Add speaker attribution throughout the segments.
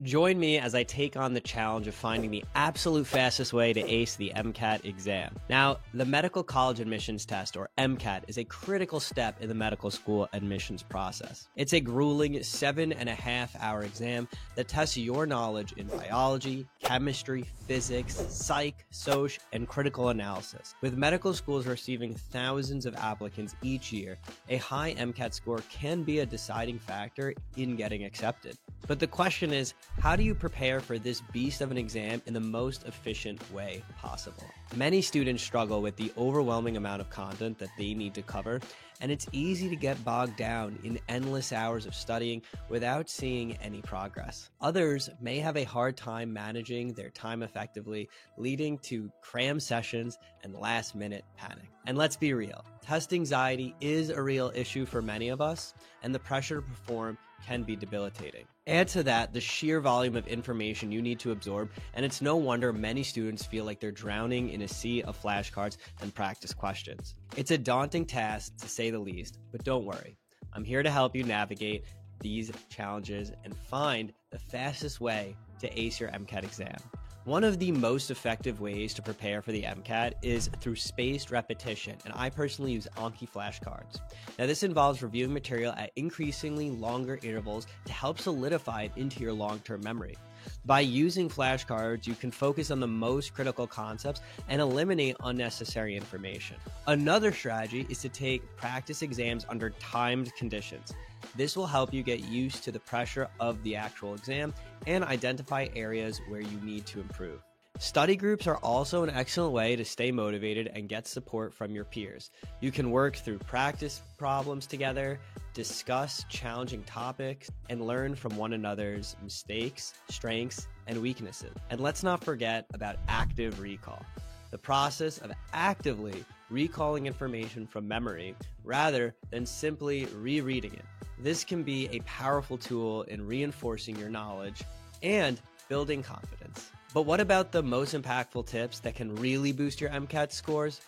Speaker 1: Join me as I take on the challenge of finding the absolute fastest way to ace the MCAT exam. Now, the Medical College Admissions Test, or MCAT, is a critical step in the medical school admissions process. It's a grueling 7.5-hour exam that tests your knowledge in biology, chemistry, physics, psych, soc, and critical analysis. With medical schools receiving thousands of applicants each year, a high MCAT score can be a deciding factor in getting accepted. But the question is, how do you prepare for this beast of an exam in the most efficient way possible? Many students struggle with the overwhelming amount of content that they need to cover, and it's easy to get bogged down in endless hours of studying without seeing any progress. Others may have a hard time managing their time effectively, leading to cram sessions and last-minute panic. And let's be real, test anxiety is a real issue for many of us, and the pressure to perform can be debilitating. Add to that the sheer volume of information you need to absorb, and it's no wonder many students feel like they're drowning in a sea of flashcards and practice questions. It's a daunting task, to say the least, but don't worry. I'm here to help you navigate these challenges and find the fastest way to ace your MCAT exam. One of the most effective ways to prepare for the MCAT is through spaced repetition, and I personally use Anki flashcards. Now, this involves reviewing material at increasingly longer intervals to help solidify it into your long-term memory. By using flashcards, you can focus on the most critical concepts and eliminate unnecessary information. Another strategy is to take practice exams under timed conditions. This will help you get used to the pressure of the actual exam and identify areas where you need to improve. Study groups are also an excellent way to stay motivated and get support from your peers. You can work through practice problems together, discuss challenging topics, and learn from one another's mistakes, strengths, and weaknesses. And let's not forget about active recall, the process of actively recalling information from memory rather than simply rereading it. This can be a powerful tool in reinforcing your knowledge and building confidence. But what about the most impactful tips that can really boost your MCAT scores?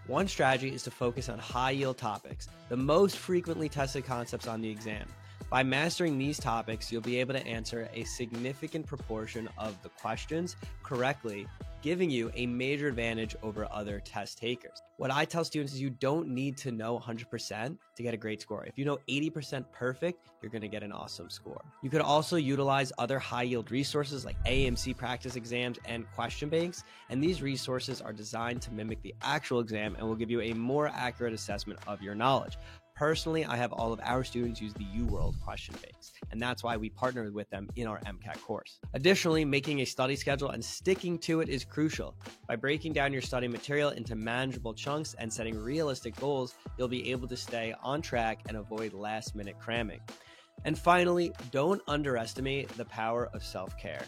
Speaker 1: One strategy is to focus on high-yield topics, the most frequently tested concepts on the exam. By mastering these topics, you'll be able to answer a significant proportion of the questions correctly, giving you a major advantage over other test takers. What I tell students is you don't need to know 100% to get a great score. If you know 80% perfect, you're going to get an awesome score. You could also utilize other high-yield resources like AAMC practice exams and question banks, and these resources are designed to mimic the actual exam and will give you a more accurate assessment of your knowledge. Personally, I have all of our students use the UWorld question banks, and that's why we partnered with them in our MCAT course. Additionally, making a study schedule and sticking to it is crucial. By breaking down your study material into manageable chunks and setting realistic goals, you'll be able to stay on track and avoid last-minute cramming. And finally, don't underestimate the power of self-care.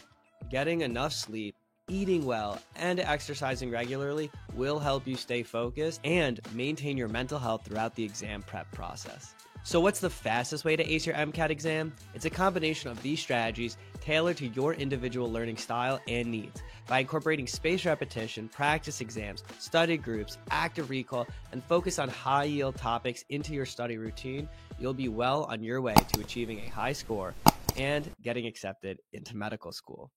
Speaker 1: Getting enough sleep, eating well, and exercising regularly will help you stay focused and maintain your mental health throughout the exam prep process. So what's the fastest way to ace your MCAT exam? It's a combination of these strategies tailored to your individual learning style and needs. By incorporating spaced repetition, practice exams, study groups, active recall, and focus on high-yield topics into your study routine, you'll be well on your way to achieving a high score and getting accepted into medical school.